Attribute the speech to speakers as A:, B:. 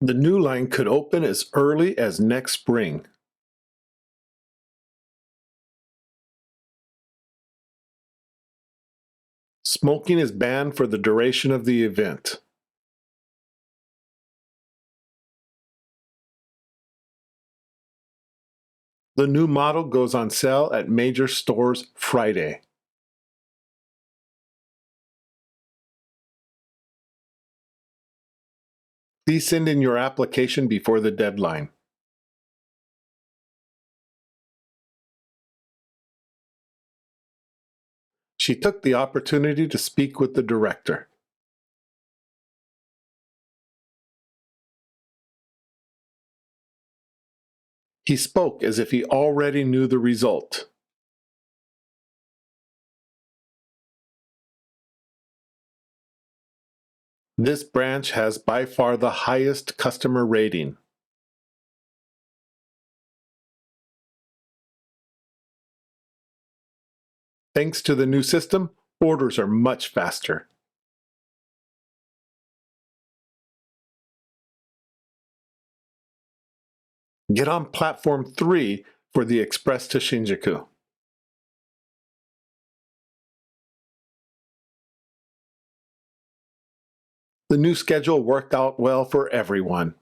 A: The new line could open as early as next spring. Smoking is banned for the duration of the event. The new model goes on sale at major stores Friday. Please send in your application before the deadline. She took the opportunity to speak with the director. He spoke as if he already knew the result. This branch has by far the highest customer rating. Thanks to the new system, orders are much faster. Get on Platform 3 for the Express to Shinjuku. The new schedule worked out well for everyone.